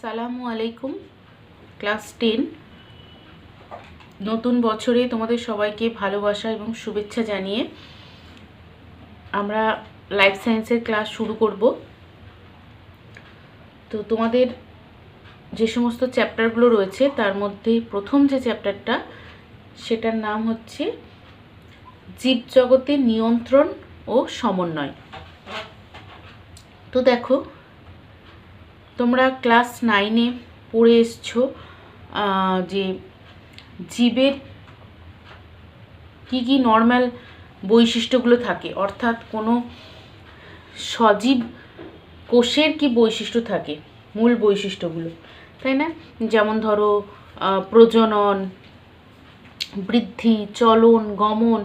আসসালামু আলাইকুম। ক্লাস 10 নতুন বছরে তোমাদের সবাইকে ভালোবাসা এবং শুভেচ্ছা জানিয়ে আমরা লাইফ সায়েন্সের ক্লাস শুরু করব। তো তোমাদের যে সমস্ত চ্যাপ্টারগুলো রয়েছে তার মধ্যে প্রথম যে চ্যাপ্টারটা সেটার নাম হচ্ছে জীবজগতের নিয়ন্ত্রণ ও সমন্বয়। তো দেখো, তোমরা ক্লাস 9-এ পড়ে এসছো যে জীবের কি নর্মাল বৈশিষ্ট্যগুলো থাকে, অর্থাৎ কোনো সজীব কোষের কি বৈশিষ্ট্য থাকে, মূল বৈশিষ্ট্যগুলো, তাই না? যেমন ধরো প্রজনন, বৃদ্ধি, চলন, গমন,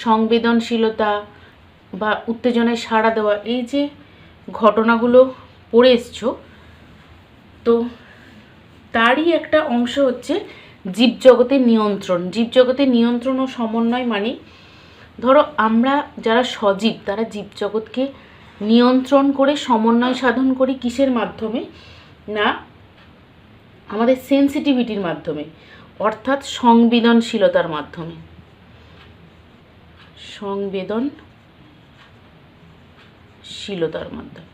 সংবেদনশীলতা বা উত্তেজনায় সাড়া দেওয়া, এই যে ঘটনাগুলো পড়ে এসছো, তো তারই একটা অংশ হচ্ছে জীবজগতের নিয়ন্ত্রণ। জীবজগতের নিয়ন্ত্রণ ও সমন্বয় মানে ধরো আমরা যারা সজীব তারা জীবজগৎকে নিয়ন্ত্রণ করে সমন্বয় সাধন করি কিসের মাধ্যমে না, আমাদের সেন্সিটিভিটির মাধ্যমে, অর্থাৎ সংবেদনশীলতার মাধ্যমে। সংবেদনশীলতার মাধ্যমে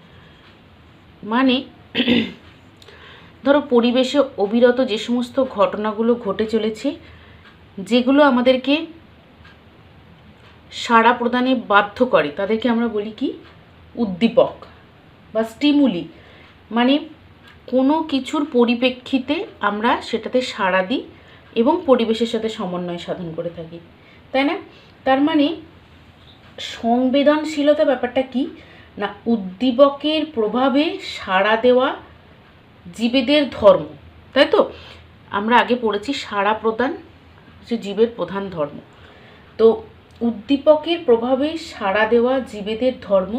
মানে ধরো পরিবেশে অবিরত যে সমস্ত ঘটনাগুলো ঘটে চলেছে, যেগুলো আমাদেরকে সাড়া প্রদানে বাধ্য করে, তাদেরকে আমরা বলি কি উদ্দীপক বা স্টিমুলি। মানে কোনো কিছুর পরিপ্রেক্ষিতে আমরা সেটাতে সাড়া দিই এবং পরিবেশের সাথে সমন্বয় সাধন করে থাকি, তাই না? তার মানে সংবেদনশীলতা ব্যাপারটা কি না, উদ্দীপকের প্রভাবে সাড়া দেওয়া জীবেদের ধর্ম, তাই তো? আমরা আগে পড়েছি সাড়া প্রদান হচ্ছে জীবের প্রধান ধর্ম। তো উদ্দীপকের প্রভাবে সাড়া দেওয়া জীবেদের ধর্ম,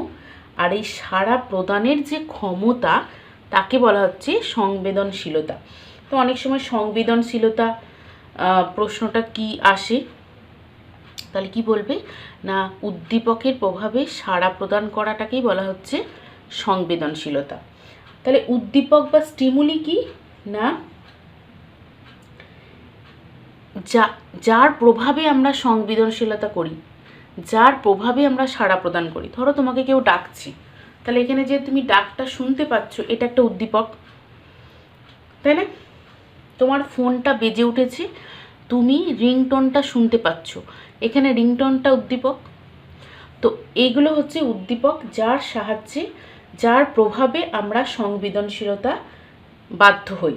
আর এই সাড়া প্রদানের যে ক্ষমতা তাকে বলা হচ্ছে সংবেদনশীলতা। তো অনেক সময় সংবেদনশীলতা প্রশ্নটা কি আসে, তাহলে কি বলবে না, উদ্দীপকের প্রভাবে সাড়া প্রদান করাটাকেই বলা হচ্ছে সংবেদনশীলতা। তাহলে উদ্দীপক বা স্টিমুলি কি না, যার প্রভাবে আমরা সংবেদনশীলতা করি, যার প্রভাবে আমরা সাড়া প্রদান করি। ধরো তোমাকে কেউ ডাকছে, তাহলে এখানে যে তুমি ডাকটা শুনতে পাচ্ছ এটা একটা উদ্দীপক, তাই না? তোমার ফোনটা বেজে উঠেছে, তুমি রিংটোনটা শুনতে পাচ্ছ, এখানে রিংটোনটা উদ্দীপক। তো এইগুলো হচ্ছে উদ্দীপক যার সাহায্যে, যার প্রভাবে আমরা সংবেদনশীলতা বাধ্য হই।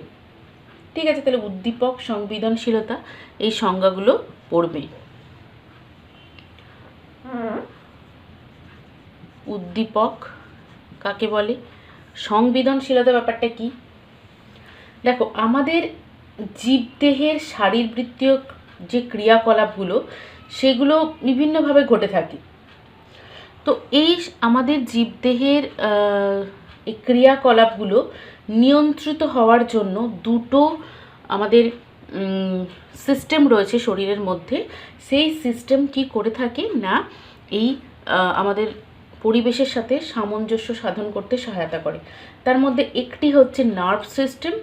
ঠিক আছে, তাহলে উদ্দীপক, সংবেদনশীলতা, এই সংজ্ঞাগুলো পড়বে। উদ্দীপক কাকে বলে, সংবেদনশীলতা ব্যাপারটা কি? দেখো, আমাদের জীবদেহের শারীরবৃত্তীয় যে ক্রিয়াকলাপগুলো সেগুলো বিভিন্নভাবে ঘটে থাকে। তো এই আমাদের জীবদেহের এই ক্রিয়াকলাপগুলো নিয়ন্ত্রিত হওয়ার জন্য দুটো আমাদের সিস্টেম রয়েছে শরীরের মধ্যে। সেই সিস্টেম কি করে থাকে না, এই আমাদের পরিবেশের সাথে সামঞ্জস্য সাধন করতে সহায়তা করে। তার মধ্যে একটি হচ্ছে নার্ভ সিস্টেম,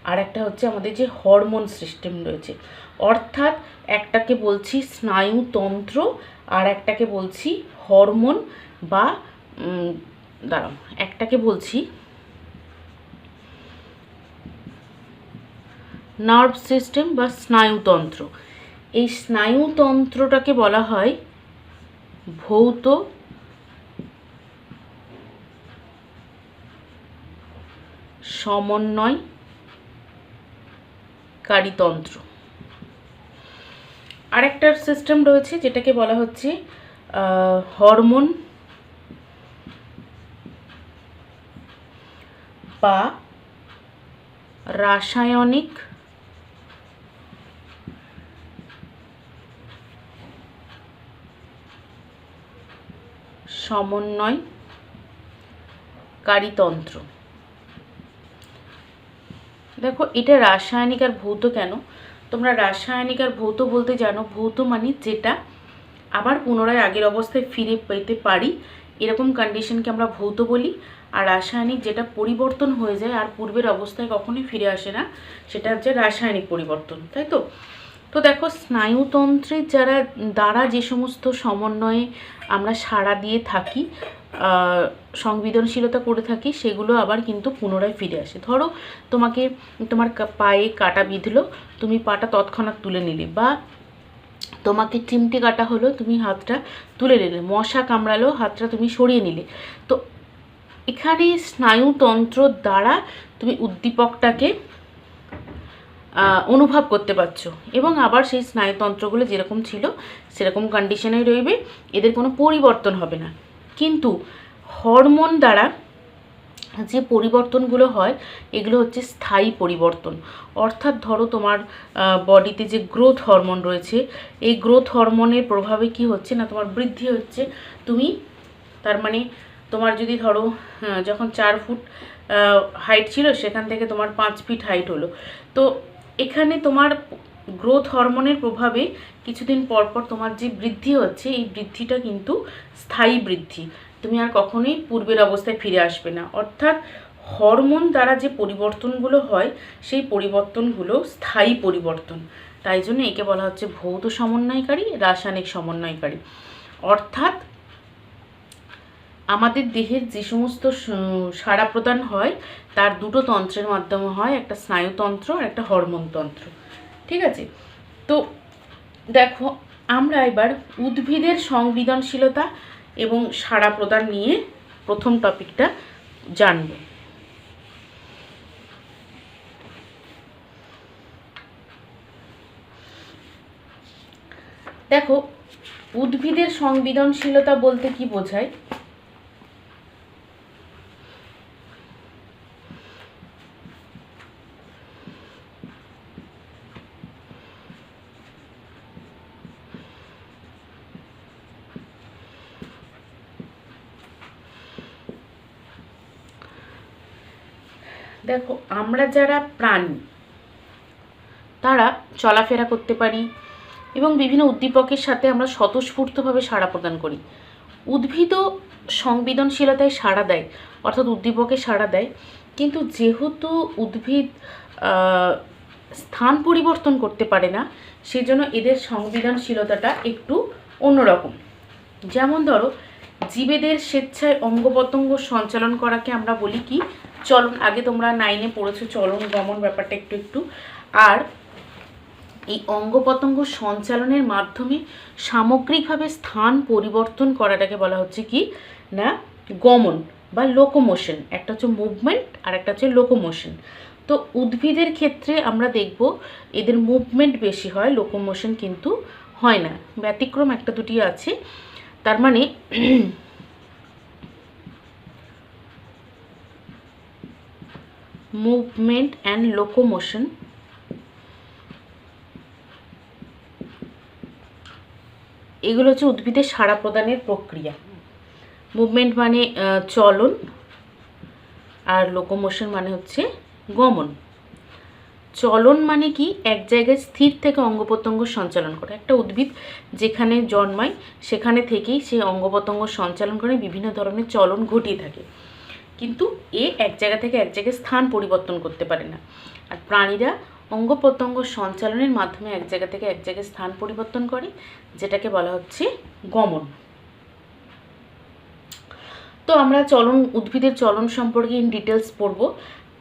আর একটা হচ্ছে আমাদের যে হরমোন সিস্টেম রয়েছে, অর্থাৎ একটাকে বলছি স্নায়ুতন্ত্র আর একটাকে বলছি হরমোন বা একটাকে বলছি নার্ভ সিস্টেম বা স্নায়ুতন্ত্র। এই স্নায়ুতন্ত্রটাকে বলা হয় ভৌত সমন্বয়কারী তন্ত্র। আরেকটা সিস্টেম রয়েছে যেটাকে বলা হচ্ছে হরমোন বা রাসায়নিক সমন্বয়কারী তন্ত্র। দেখো, এটা রাসায়নিক আর ভৌত কেন? তোমরা রাসায়নিক আর ভৌত বলতে জানো, ভৌত মানে যেটা আবার পুনরায় আগের অবস্থায় ফিরে পেতে পারি, এরকম কন্ডিশনকে আমরা ভৌত বলি। আর রাসায়নিক যেটা পরিবর্তন হয়ে যায় আর পূর্বের অবস্থায় কখনোই ফিরে আসে না, সেটা হচ্ছে রাসায়নিক পরিবর্তন, তাই তো? তো দেখো, স্নায়ুতন্ত্রের দ্বারা যে সমস্ত সমন্বয়ে আমরা সাড়া দিয়ে থাকি, সংবেদনশীলতা করে থাকি, সেগুলো আবার কিন্তু পুনরায় ফিরে আসে। ধরো তোমার পায়ে কাটা বিঁধলো, তুমি পাটা তৎক্ষণাৎ তুলে নিলে, বা তোমাকে চিমটে কাটা হলো, তুমি হাতটা তুলে নিলে, মশা কামড়ালো, হাতটা তুমি সরিয়ে নিলে। তো এখানে স্নায়ুতন্ত্র দ্বারা তুমি উদ্দীপকটাকে অনুভব করতে পারছো, এবং আবার সেই স্নায়ুতন্ত্রগুলো যেরকম ছিল সেরকম কন্ডিশনে রইবে, এদের কোনো পরিবর্তন হবে না। কিন্তু হরমোন দ্বারা যে পরিবর্তনগুলো হয় এগুলো হচ্ছে স্থায়ী পরিবর্তন। অর্থাৎ ধরো তোমার বডিতে যে গ্রোথ হরমোন রয়েছে, এই গ্রোথ হরমোনের প্রভাবে কি হচ্ছে না, তোমার বৃদ্ধি হচ্ছে। তুমি তার মানে তোমার যদি ধরো যখন 4 ফুট হাইট ছিল, সেখান থেকে তোমার 5 ফিট হাইট হলো। তো এখানে তোমার গ্রোথ হরমোনের প্রভাবে কিছুদিন পর পর তোমার যে বৃদ্ধি হচ্ছে, এই বৃদ্ধিটা কিন্তু স্থায়ী বৃদ্ধি, তুমি আর কখনোই পূর্বের অবস্থায় ফিরে আসবে না। অর্থাৎ হরমোন দ্বারা যে পরিবর্তনগুলো হয়, সেই পরিবর্তনগুলো স্থায়ী পরিবর্তন। তাই জন্য একে বলা হচ্ছে ভৌত সমন্বয়কারী, রাসায়নিক সমন্বয়কারী। অর্থাৎ আমাদের দেহের যে সমস্ত সাড়া প্রদান হয় তার দুটো তন্ত্রের মাধ্যমে হয়, একটা স্নায়ুতন্ত্র আর একটা হরমোন তন্ত্র। ঠিক আছে? তো দেখো, আমরা এবার উদ্ভিদের সংবেদনশীলতা এবং সাড়া প্রদান নিয়ে প্রথম টপিকটা জানব। দেখো, উদ্ভিদের সংবেদনশীলতা বলতে কি বোঝায়? দেখো, আমরা যারা প্রাণী তারা চলাফেরা করতে পারি এবং বিভিন্ন উদ্দীপকের সাথে আমরা স্বতঃস্ফূর্তভাবে সাড়া প্রদান করি। উদ্ভিদও সংবেদনশীলতায় সাড়া দেয়, অর্থাৎ উদ্দীপকে সাড়া দেয়, কিন্তু যেহেতু উদ্ভিদ স্থান পরিবর্তন করতে পারে না, সেজন্য এদের সংবেদনশীলতাটা একটু অন্যরকম। যেমন ধরো, জীবেদের স্বেচ্ছায় অঙ্গ প্রত্যঙ্গ সঞ্চালন করাকে আমরা বলি কি? চলন। আগে তোমরা 9-এ পড়েছো চলন গমন ব্যাপারটা একটু। আর এই অঙ্গ প্রত্যঙ্গ সঞ্চালনের মাধ্যমে সামগ্রিকভাবে স্থান পরিবর্তন করাটাকে বলা হচ্ছে কি না গমন বা লোকোমোশন। একটা হচ্ছে মুভমেন্ট আর একটা হচ্ছে লোকোমোশন। তো উদ্ভিদের ক্ষেত্রে আমরা দেখব এদের মুভমেন্ট বেশি হয়, লোকোমোশন কিন্তু হয় না। ব্যতিক্রম একটা দুটি আছে। তার মানে মুভমেন্ট অ্যান্ড লোকোমোশন এগুলো হচ্ছে উদ্ভিদের সাড়া প্রদানের প্রক্রিয়া। মুভমেন্ট মানে চলন, আর লোকোমোশন মানে হচ্ছে গমন। চলন মানে কি? এক জায়গায় স্থির থেকে অঙ্গ প্রত্যঙ্গ সঞ্চালন করে। একটা উদ্ভিদ যেখানে জন্মায় সেখানে থেকেই সে অঙ্গ প্রত্যঙ্গ সঞ্চালন করে বিভিন্ন ধরনের চলন ঘটিয়ে থাকে, কিন্তু এক জায়গা থেকে এক জায়গায় স্থান পরিবর্তন করতে পারে না। আর প্রাণীরা অঙ্গ প্রত্যঙ্গ সঞ্চালনের মাধ্যমে এক জায়গা থেকে এক জায়গায় স্থান পরিবর্তন করে, যেটাকে বলা হচ্ছে গমন। তো আমরা উদ্ভিদের চলন সম্পর্কে ইন ডিটেলস পড়ব।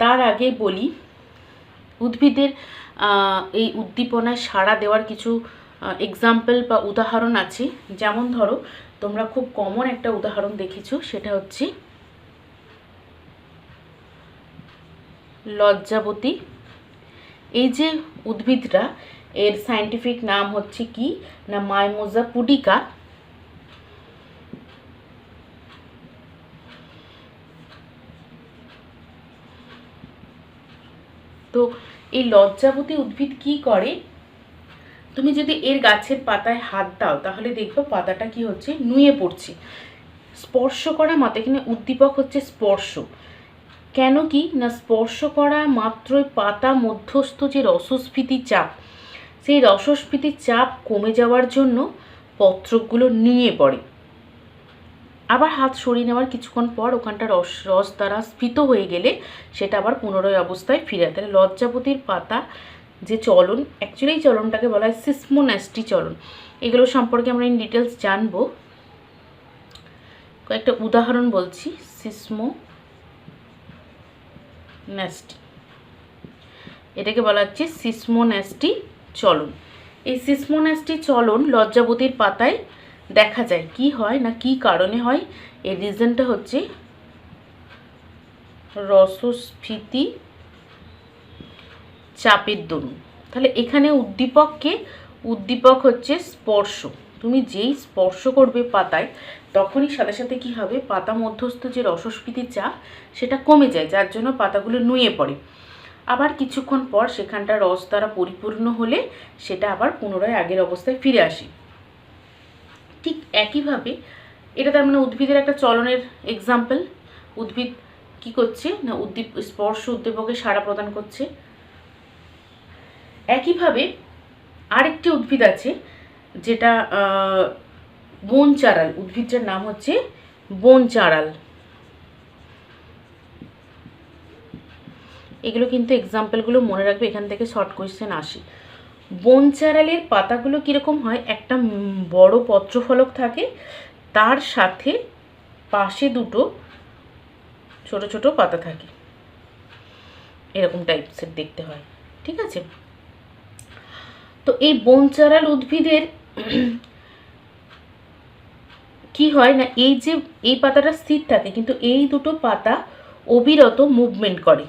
তার আগে বলি, উদ্ভিদের এই উদ্দীপনায় সাড়া দেওয়ার কিছু এক্সাম্পল বা উদাহরণ আছে। যেমন ধরো, তোমরা খুব কমন একটা উদাহরণ দেখেছো, সেটা হচ্ছে লজ্জাবতী। এই যে উদ্ভিদটা, এর সায়েন্টিফিক নাম হচ্ছে কি না মাইমোজা পুডিকা। তো এই লজ্জাবতী উদ্ভিদ কি করে? তুমি যদি এর গাছের পাতায় হাত দাও তাহলে দেখবে পাতাটা কি হচ্ছে, নুয়ে পড়ছে। স্পর্শ করা মাত্র, এখানে উদ্দীপক হচ্ছে স্পর্শ। কেন কি না, স্পর্শ করা মাত্রই পাতা মধ্যস্থ যে রসস্ফীতি চাপ, সেই রসস্ফীতির চাপ কমে যাওয়ার জন্য পত্রগুলো নুয়ে পড়ে। আবার হাত সরিয়ে নেওয়ার কিছুক্ষণ পর ওখানটা রস দ্বারা স্ফীত হয়ে গেলে সেটা আবার পুনরায় অবস্থায় ফিরে। তাহলে লজ্জাবতীর পাতা যে চলন, অ্যাকচুয়ালি এই চলনটাকে বলা হয় সিসমোন্যাস্টি চলন। এগুলো সম্পর্কে আমরা ইন ডিটেলস জানবো। কয়েকটা উদাহরণ বলছি। সিসমোন্যাস্টি, এটাকে বলা হচ্ছে সিসমোন্যাস্টি চলন। এই সিসমোন্যাস্টি চলন লজ্জাবতীর পাতায় দেখা যায়। কি হয় না, কি কারণে হয়? এর রিজনটা হচ্ছে রসস্ফীতি চাপের দরুন। তাহলে এখানে উদ্দীপক হচ্ছে স্পর্শ। তুমি যেই স্পর্শ করবে পাতায়, তখনই সাথে সাথে কি হবে, পাতা মধ্যস্থ যে রসস্ফীতির চাপ সেটা কমে যায়, যার জন্য পাতাগুলো নুয়ে পড়ে। আবার কিছুক্ষণ পর সেখানটা রস দ্বারা পরিপূর্ণ হলে সেটা আবার পুনরায় আগের অবস্থায় ফিরে আসে। ঠিক একইভাবে এটা তার মানে উদ্ভিদের একটা চলনের এক্সাম্পল। উদ্ভিদ কি করছে না, স্পর্শ উদ্দীপকে সাড়া প্রদান করছে। একইভাবে আরেকটি উদ্ভিদ আছে যেটা বন চারাল, উদ্ভিদটার নাম হচ্ছে বন চারাল। এগুলো কিন্তু এক্সাম্পলগুলো মনে রাখবে, এখান থেকে শর্ট কোয়েশ্চেন আসে। বন চারালের পাতাগুলো কীরকম হয়, একটা বড় পত্রফলক থাকে, তার সাথে পাশে দুটো ছোট ছোট পাতা থাকে, এরকম টাইপসের দেখতে হয়। ঠিক আছে, তো এই বন চারাল উদ্ভিদের কি হয় না, এই পাতাটা স্থির থাকে, কিন্তু এই দুটো পাতা অবিরত মুভমেন্ট করে।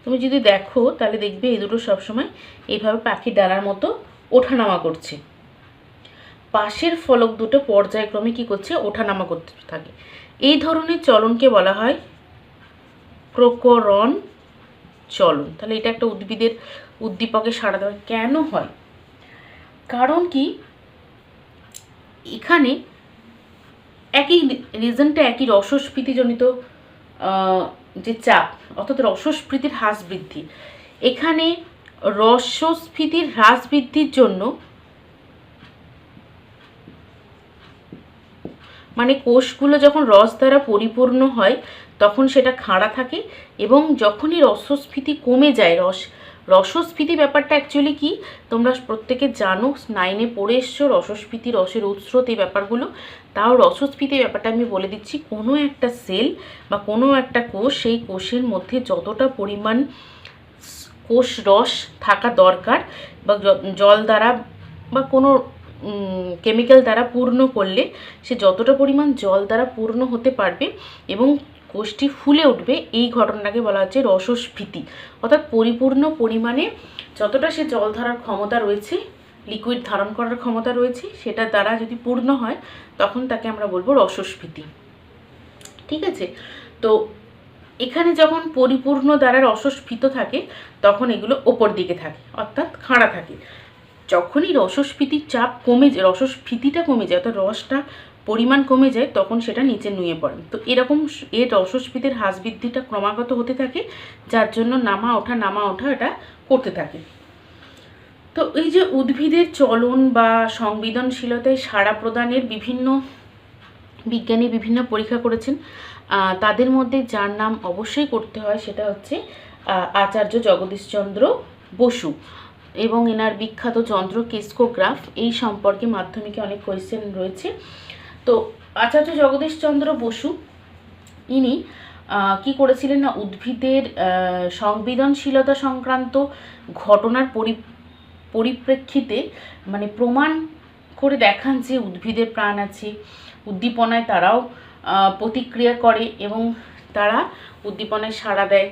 তুমি যদি দেখো তাহলে দেখবে এই দুটো সবসময় এইভাবে পাখির ডানার মতো ওঠানামা করছে। পাশের ফলক দুটো পর্যায়ক্রমে কি করছে, ওঠানামা করতে থাকে। এই ধরনের চলনকে বলা হয় প্রকরণ চলন। তাহলে এটা একটা উদ্ভিদের উদ্দীপকে সাড়া দেওয়া কেন হয়? কারণ কি, এখানে একই রিজনটা একই, রসস্ফীতিজনিত যে চাপ, অর্থাৎ রসস্ফীতির হ্রাস বৃদ্ধি। এখানে রসস্ফীতির হ্রাস বৃদ্ধির জন্য মানে কোষগুলো যখন রস দ্বারা পরিপূর্ণ হয় তখন সেটা খাড়া থাকে, এবং যখনই রসস্ফীতি কমে যায়, রসস্ফীতি ব্যাপারটা অ্যাকচুয়ালি কি তোমরা প্রত্যেকে জানো, 9-এ পড়ে এসছো রসস্ফীতি, রসের উৎস্রোত, এই ব্যাপারগুলো। তাও রসস্ফীতি ব্যাপারটা আমি বলে দিচ্ছি। কোনো একটা সেল বা কোনো একটা কোষ, সেই কোষের মধ্যে যতটা পরিমাণ কোষ রস থাকা দরকার, বা জল দ্বারা বা কোনো কেমিক্যাল দ্বারা পূর্ণ করলে সে যতটা পরিমাণ জল দ্বারা পূর্ণ হতে পারবে এবং কোষটি ফুলে উঠবে, এই ঘটনাটাকে বলা হচ্ছে রসস্ফীতি। অর্থাৎ পরিপূর্ণ পরিমাণে যতটা সে জল ধারার ক্ষমতা রয়েছে, লিকুইড ধারণ করার ক্ষমতা রয়েছে, সেটা দ্বারা যদি পূর্ণ হয় তখন তাকে আমরা বলবো রসস্ফীতি। ঠিক আছে, তো এখানে যখন পরিপূর্ণ দ্বারা রসস্ফীত থাকে তখন এগুলো ওপর দিকে থাকে, অর্থাৎ খাড়া থাকে। যখনই রসস্ফীতির চাপ কমে যায়, রসস্ফীতিটা কমে যায়, অর্থাৎ রসটা পরিমাণ কমে যায়, তখন সেটা নিচে নুয়ে পড়ে। তো এরকম এর রসস্ফীতির হ্রাস বৃদ্ধিটা ক্রমাগত হতে থাকে, যার জন্য নামা ওঠা এটা করতে থাকে। তো এই যে উদ্ভিদের চলন বা সংবেদনশীলতায় সাড়া প্রদানের বিভিন্ন বিজ্ঞানী বিভিন্ন পরীক্ষা করেছেন। তাদের মধ্যে যার নাম অবশ্যই করতে হয় সেটা হচ্ছে আচার্য জগদীশচন্দ্র বসু, এবং এনার বিখ্যাত যন্ত্র কেসকোগ্রাফ, এই সম্পর্কে মাধ্যমিকে অনেক কোয়েশ্চেন রয়েছে। তো আচার্য জগদীশচন্দ্র বসু ইনি কি করেছিলেন না, উদ্ভিদের সংবেদনশীলতা সংক্রান্ত ঘটনার পরিপ্রেক্ষিতে মানে প্রমাণ করে দেখান যে উদ্ভিদের প্রাণ আছে, উদ্দীপনায় তারাও প্রতিক্রিয়া করে এবং তারা উদ্দীপনায় সাড়া দেয়।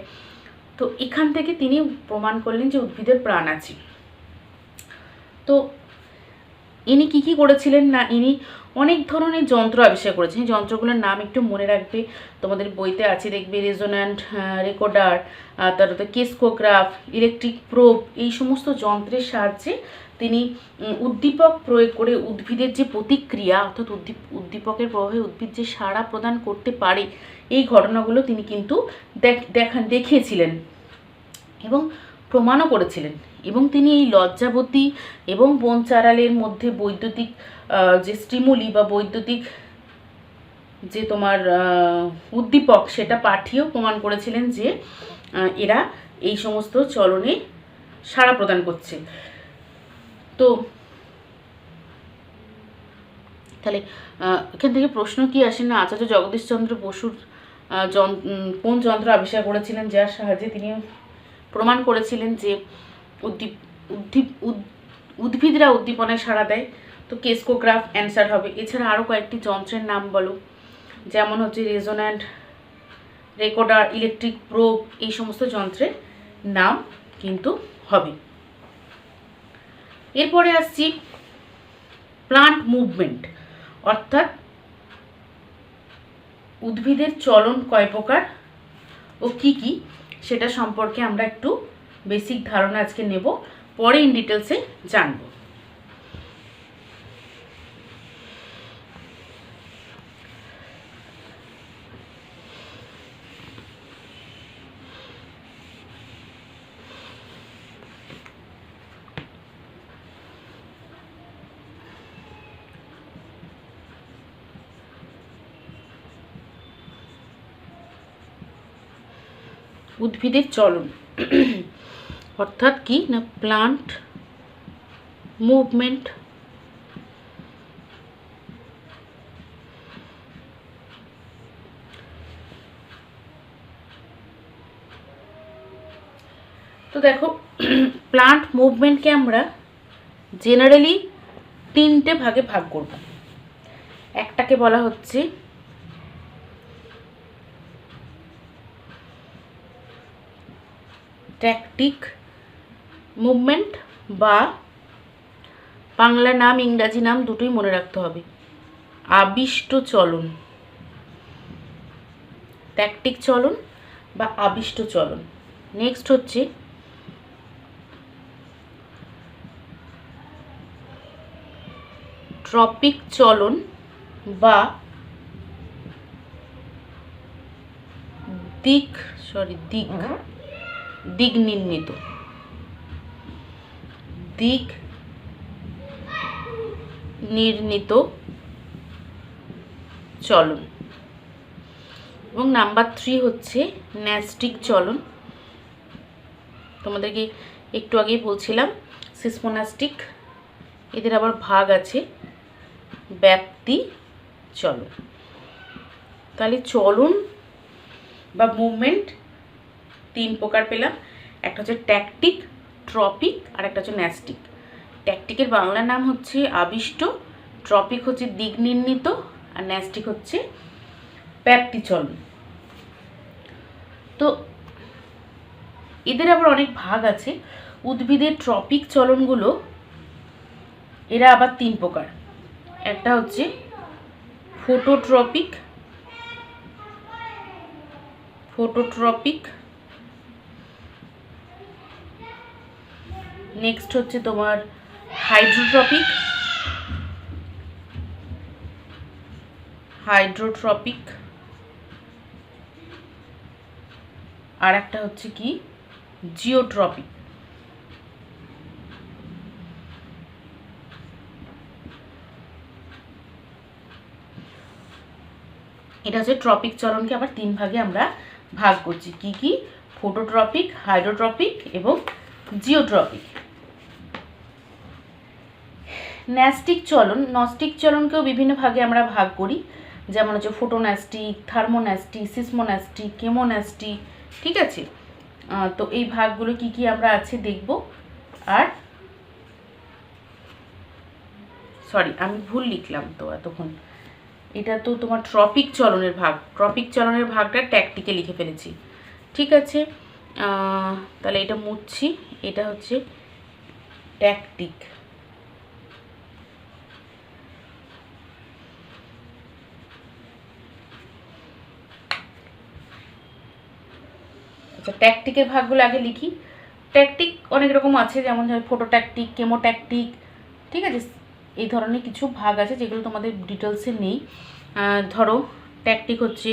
তো এখান থেকে তিনি প্রমাণ করলেন যে উদ্ভিদের প্রাণ আছে। তো ইনি কি করেছিলেন না, ইনি অনেক ধরনের যন্ত্র আবিষ্কার করেছেন। এই যন্ত্রগুলোর নাম একটু মনে রাখবে, তোমাদের বইতে আছে দেখবে, রেজোন্যান্ট রেকর্ডার, তারপরে কেসকোগ্রাফ, ইলেকট্রিক প্রোব, এই সমস্ত যন্ত্রের সাহায্যে তিনি উদ্দীপক প্রয়োগ করে উদ্ভিদের যে প্রতিক্রিয়া, অর্থাৎ উদ্দীপকের প্রভাবে উদ্ভিদ যে সাড়া প্রদান করতে পারে, এই ঘটনাগুলো তিনি কিন্তু দেখিয়েছিলেন এবং প্রমাণও করেছিলেন। এবং তিনি এই লজ্জাবতী এবং বন চারালের মধ্যে বৈদ্যুতিক যে স্টিমুলি বা বৈদ্যুতিক যে তোমার উদ্দীপক, সেটা পাঠিয়েও প্রমাণ করেছিলেন যে এরা এই সমস্ত চলনে সাড়া প্রদান করছে। তো তাহলে এখান থেকে প্রশ্ন কি আসে না, আচার্য জগদীশচন্দ্র বসুর কোন যন্ত্র আবিষ্কার করেছিলেন যার সাহায্যে তিনি প্রমাণ করেছিলেন যে উদ্ভিদরা উদ্দীপনায় সাড়া দেয়? তো কেসকোগ্রাফ অ্যান্সার হবে। এছাড়া আরও কয়েকটি যন্ত্রের নাম বলো, যেমন হচ্ছে রেজোন্যান্ট, রেকর্ডার, ইলেকট্রিক প্রোব, এই সমস্ত যন্ত্রের নাম কিন্তু হবে। এরপরে আসছি প্লান্ট মুভমেন্ট, অর্থাৎ উদ্ভিদের চলন কয় প্রকার ও কি কি সেটা সম্পর্কে আমরা একটু বেসিক ধারণা আজকে নেব, পরে ইন ডিটেলসে জানব। উদ্ভিদের চলন অর্থাৎ কি না প্লান্ট মুভমেন্ট। তো দেখো, প্লান্ট মুভমেন্টকে আমরা জেনারেলি তিনটে ভাগে ভাগ করব। একটাকে বলা হচ্ছে ট্যাকটিক মুভমেন্ট, বা বাংলা নাম ইংরাজি নাম দুটোই মনে রাখতে হবে, আবিষ্ট চলন। ট্যাকটিক চলন বা আবিষ্ট চলন। নেক্সট হচ্ছে ট্রপিক চলন বা দিক নির্ণিত চলন। এবং নাম্বার 3 হচ্ছে ন্যাস্টিক চলন। তোমাদেরকে একটু আগেই বলছিলাম সিসমোনাস্টিক, এদের আবার ভাগ আছে ব্যাপ্তি চলন। তাহলে চলন বা মুভমেন্ট তিন প্রকার পেলাম, একটা হচ্ছে ট্যাকটিক, ট্রপিক, আর একটা হচ্ছে ন্যাস্টিক। ট্যাকটিকের বাংলা নাম হচ্ছে আবিষ্ট, ট্রপিক হচ্ছে দিক নির্ণিত, আর ন্যাস্টিক হচ্ছে ব্যাপ্তি চলন। তো এদের আবার অনেক ভাগ আছে। উদ্ভিদের ট্রপিক চলনগুলো এরা আবার তিন প্রকার। একটা হচ্ছে ফটোট্রপিক, নেক্সট হচ্ছে তোমার হাইড্রোট্রপিক, আর একটা হচ্ছে কি জিওট্রপিক। এটা হচ্ছে ট্রপিক চলনকে আবার তিন ভাগে আমরা ভাগ করছি, কি কি? ফটোট্রপিক, হাইড্রোট্রপিক এবং জিওট্রপিক। ন্যাস্টিক চলনকেও বিভিন্ন ভাগে আমরা ভাগ করি, যেমন হচ্ছে ফোটোন্যাস্টিক, থার্মোন্যাস্টিক, সিসমোন্যাস্টিক, কেমোন্যাস্টিক, ঠিক আছে? তো এই ভাগগুলো কি কি আমরা আছে দেখব। আর সরি, আমি ভুল লিখলাম তো এতক্ষণ, এটা তো তোমার ট্রপিক চলনের ভাগ, ট্রপিক চলনের ভাগটা ট্যাকটিকে লিখে ফেলেছি, ঠিক আছে? তাহলে এটা মুছছি, এটা হচ্ছে ট্যাকটিক। আচ্ছা, ট্যাকটিকের ভাগগুলো আগে লিখি। ট্যাকটিক অনেক রকম আছে, যেমন ফোটোট্যাকটিক, কেমোট্যাকটিক, ঠিক আছে? এই ধরনের কিছু ভাগ আছে যেগুলো তোমাদের ডিটেলসে নেই। ধরো ট্যাকটিক হচ্ছে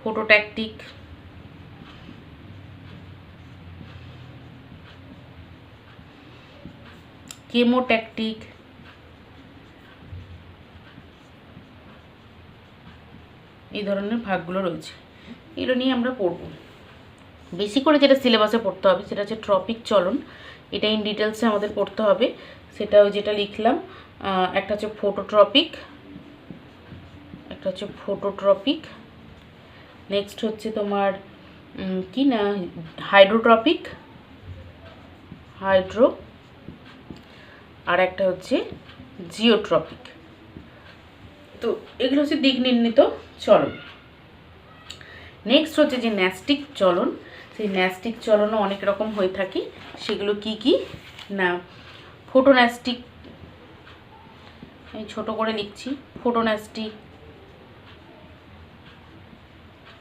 ফোটোট্যাকটিক, কেমোট্যাকটিক, এই ধরনের ভাগগুলো রয়েছে, এগুলো নিয়ে আমরা পড়ব। বেশি করে যেটা সিলেবাসে পড়তে হবে সেটা হচ্ছে ট্রপিক চলন, এটা ইন ডিটেলসে আমাদের পড়তে হবে। সেটা ওই যেটা লিখলাম, একটা হচ্ছে ফটোট্রপিক, নেক্সট হচ্ছে তোমার কি না হাইড্রোট্রপিক, আর একটা হচ্ছে জিওট্রপিক। তো এগুলো হচ্ছে দিক নির্ণীত চলন। নেক্সট হচ্ছে যে ন্যাস্টিক চলন, সেই ন্যাস্টিক চলনও অনেক রকম হয়ে থাকে। সেগুলো কি কি না, ফোটোন্যাস্টিক, আমি ছোট করে লিখছি, ফোটোন্যাস্টিক,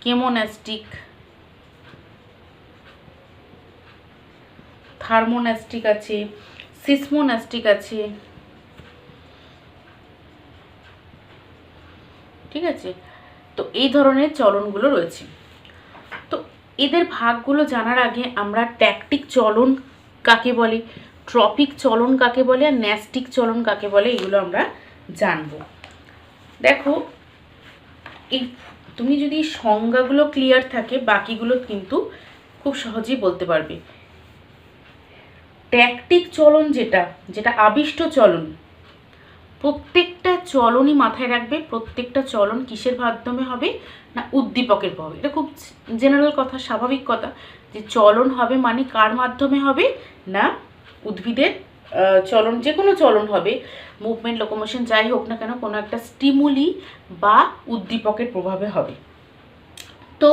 কেমোন্যাস্টিক, থার্মোন্যাস্টিক আছে, সিসমোন্যাস্টিক আছে, ঠিক আছে। তো এই ধরনের চলনগুলো রয়েছে। তো এদের ভাগগুলো জানার আগে আমরা ট্যাকটিক চলন কাকে বলে, ট্রপিক চলন কাকে বলে, আর ন্যাস্টিক চলন কাকে বলে, এগুলো আমরা জানব। দেখো, এই তুমি যদি সংজ্ঞাগুলো ক্লিয়ার থাকে বাকিগুলো কিন্তু খুব সহজেই বলতে পারবে। ট্যাকটিক চলন যেটা আবিষ্ট চলন, প্রত্যেকটা চলনই মাথায় রাখবে, প্রত্যেকটা চলন কিসের মাধ্যমে হবে না উদ্দীপকের প্রভাবে। এটা খুব জেনারেল কথা, স্বাভাবিক কথা, যে চলন হবে মানে কার মাধ্যমে হবে না উদ্ভিদের চলন, যে কোনো চলন হবে, মুভমেন্ট, লোকোমোশন যাই হোক না কেন, কোনো একটা স্টিমুলি বা উদ্দীপকের প্রভাবে হবে। তো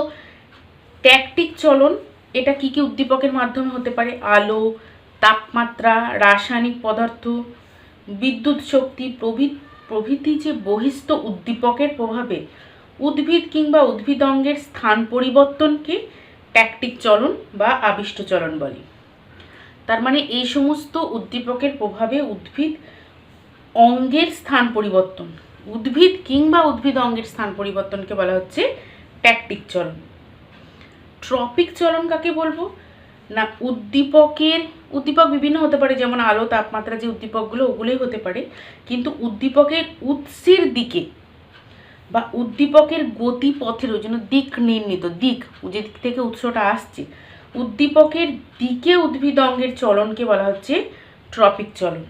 ট্যাকটিক চলন এটা কি কি উদ্দীপকের মাধ্যমে হতে পারে, আলো, তাপমাত্রা, রাসায়নিক পদার্থ, বিদ্যুৎ শক্তি প্রভৃতি যে বহিস্থ উদ্দীপকের প্রভাবে উদ্ভিদ কিংবা উদ্ভিদঙ্গের স্থান পরিবর্তনকে ট্যাকটিক চলন বা আবিষ্ট চলন বলে। তার মানে এই সমস্ত উদ্দীপকের প্রভাবে উদ্ভিদ অঙ্গের স্থান পরিবর্তন, উদ্ভিদ কিংবা উদ্ভিদ অঙ্গের স্থান পরিবর্তনকে বলা হচ্ছে ট্যাকটিক চলন। ট্রপিক চলন কাকে বলবো না, উদ্দীপক বিভিন্ন হতে পারে, যেমন আলো, তাপমাত্রা, যে উদ্দীপকগুলো ওগুলোই হতে পারে, কিন্তু উদ্দীপকের উৎসের দিকে বা উদ্দীপকের গতিপথের, ওই জন্য দিক নির্ণীত, দিক যে দিক থেকে উৎসটা আসছে, উদ্দীপকের দিকে উদ্ভিদ অঙ্গের চলনকে বলা হচ্ছে ট্রপিক চলন।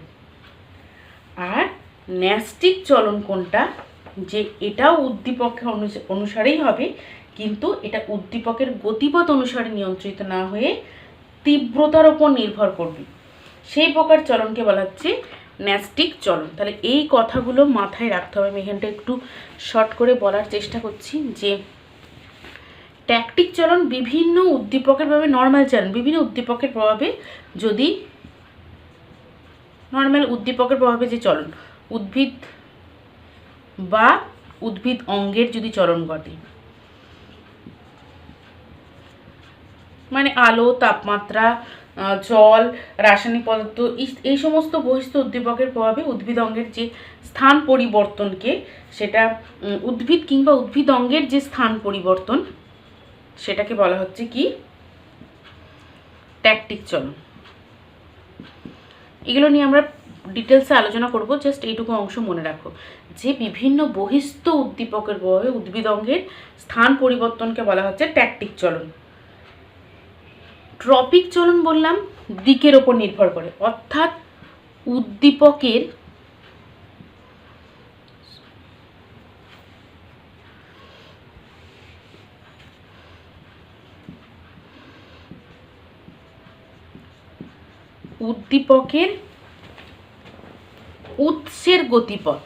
আর ন্যাস্টিক চলন কোনটা, যে এটাও উদ্দীপকের অনুসারেই হবে, কিন্তু এটা উদ্দীপকের গতিপথ অনুসারে নিয়ন্ত্রিত না হয়ে তীব্রতার উপর নির্ভর করবে, সেই প্রকার চলনকে বলা হচ্ছে ন্যাস্টিক চলন। তাহলে এই কথাগুলো মাথায় রাখতে হবে। আমি এখানটা একটু শর্ট করে বলার চেষ্টা করছি যে ট্যাকটিক চলন বিভিন্ন উদ্দীপকের প্রভাবে, নর্মাল চলন বিভিন্ন উদ্দীপকের প্রভাবে, যদি নর্মাল উদ্দীপকের প্রভাবে যে চলন উদ্ভিদ বা উদ্ভিদ অঙ্গের যদি চলন ঘটে, মানে আলো, তাপমাত্রা, জল, রাসায়নিক পদার্থ, এই সমস্ত বহিস্থ উদ্দীপকের প্রভাবে উদ্ভিদ অঙ্গের যে স্থান পরিবর্তনকে, সেটা উদ্ভিদ কিংবা উদ্ভিদ অঙ্গের যে স্থান পরিবর্তন, সেটাকে বলা হচ্ছে কি ট্যাকটিক চলন। এগুলো নিয়ে আমরা ডিটেলসে আলোচনা করব, জাস্ট এইটুকু অংশ মনে রাখো যে বিভিন্ন বহিস্থ উদ্দীপকের প্রভাবে উদ্ভিদ অঙ্গের স্থান পরিবর্তনকে বলা হচ্ছে ট্যাকটিক চলন। ট্রপিক চলন বললাম দিকের ওপর নির্ভর করে, অর্থাৎ উদ্দীপকের উৎসের গতিপথ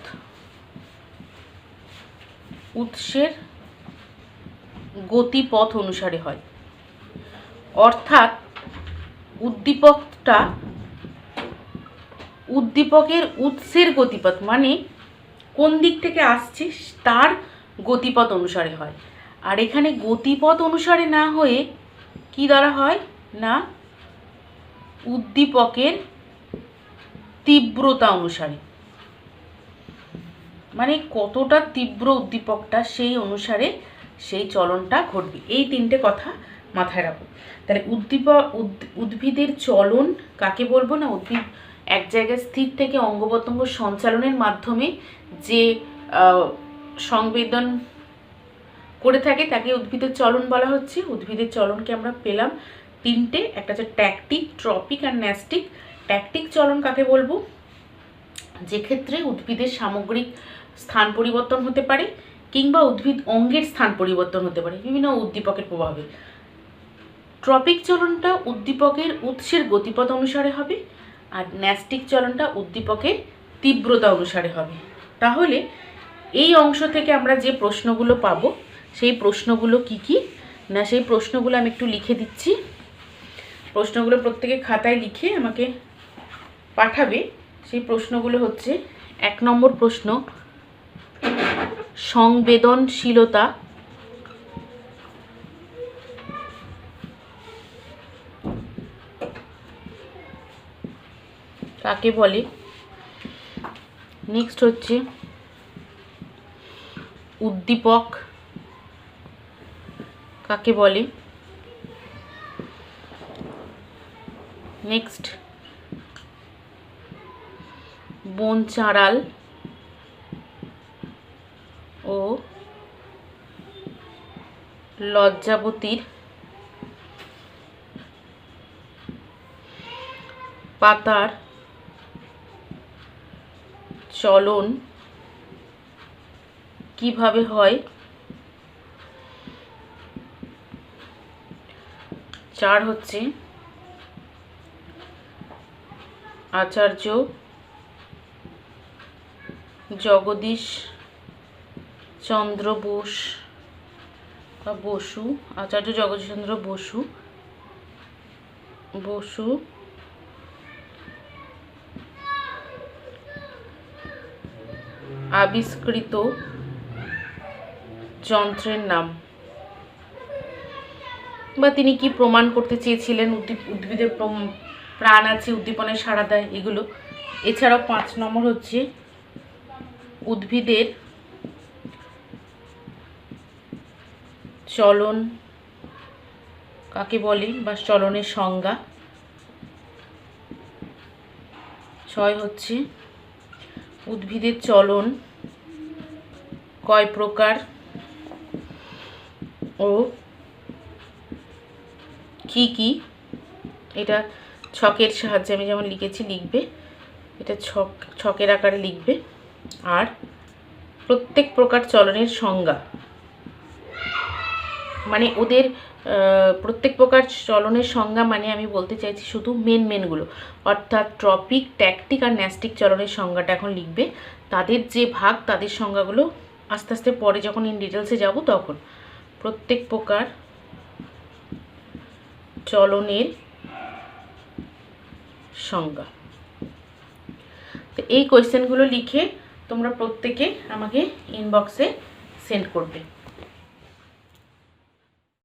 অনুসারে হয়। অর্থাৎ উদ্দীপকের উৎসের গতিপথ মানে কোন দিক থেকে আসছে তার গতিপথ অনুসারে হয়। আর এখানে গতিপথ অনুসারে না হয়ে কি দ্বারা হয় না উদ্দীপকের তীব্রতা অনুসারে, মানে কতটা তীব্র উদ্দীপকটা সেই অনুসারে সেই চলনটা ঘটবে। এই তিনটে কথা মাথায় রাখো। তাহলে উদ্ভিদের চলন কাকে বলবো না, উদ্ভিদ এক জায়গায় স্থির থেকে অঙ্গ প্রত্যঙ্গ সঞ্চালনের মাধ্যমে যে সংবেদন করে থাকে তাকে উদ্ভিদের চলন বলা হচ্ছে। উদ্ভিদের চলনকে আমরা পেলাম তিনটে, একটা হচ্ছে ট্যাকটিক, ট্রপিক আর ন্যাস্টিক। ট্যাকটিক চলন কাকে বলবো? যেক্ষেত্রে উদ্ভিদের সামগ্রিক স্থান পরিবর্তন হতে পারে কিংবা উদ্ভিদ অঙ্গের স্থান পরিবর্তন হতে পারে বিভিন্ন উদ্দীপকের প্রভাবে। ট্রপিক চলনটা উদ্দীপকের উৎসের গতিপথ অনুসারে হবে, আর ন্যাস্টিক চলনটা উদ্দীপকের তীব্রতা অনুসারে হবে। তাহলে এই অংশ থেকে আমরা যে প্রশ্নগুলো পাবো সেই প্রশ্নগুলো কি কি না, সেই প্রশ্নগুলো আমি একটু লিখে দিচ্ছি। প্রশ্নগুলো প্রত্যেকে খাতায় লিখে আমাকে পাঠাবে। সেই প্রশ্নগুলো হচ্ছে, 1 নম্বর প্রশ্ন, সংবেদনশীলতা কাকে বলে? নেক্সট হচ্ছে উদ্দীপক কাকে বলে? নেক্সট বন চাঁড়াল ও লজ্জাবতীর পাতার চলন কিভাবে হয়? 4 হচ্ছে আচার্য জগদীশ চন্দ্র বসু আবিষ্কৃত যন্ত্রের নাম, বা তিনি কি প্রমাণ করতে চেয়েছিলেন উদ্ভিদের প্রাণ আছে, উদ্দীপনে সাড়া দেয়, এগুলো। এছাড়াও 5 নম্বর হচ্ছে উদ্ভিদের চলন কাকে বলে বা চলনের সংজ্ঞা। 6 হচ্ছে উদ্ভিদের চলন কয় প্রকার ও কি কি? এটা ছকের সাহায্যে আমি যেমন লিখেছি লিখবে, এটা ছকের আকারে লিখবে। আর প্রত্যেক প্রকার চলনের সংজ্ঞা, মানে ওদের প্রত্যেক প্রকার চলনের সংজ্ঞা মানে আমি বলতে চাইছি শুধু মেনগুলো, অর্থাৎ ট্রপিক, ট্যাকটিক আর ন্যাস্টিক চলনের সংজ্ঞাটা এখন লিখবে। তাদের যে ভাগ, তাদের সংজ্ঞাগুলো আস্তে আস্তে পরে যখন ইন ডিটেলসে যাব তখন। প্রত্যেক প্রকার চলনের সংজ্ঞা। তো এই কোয়েশ্চেনগুলো লিখে তোমরা প্রত্যেকে আমাকে ইনবক্সে সেন্ড করবে।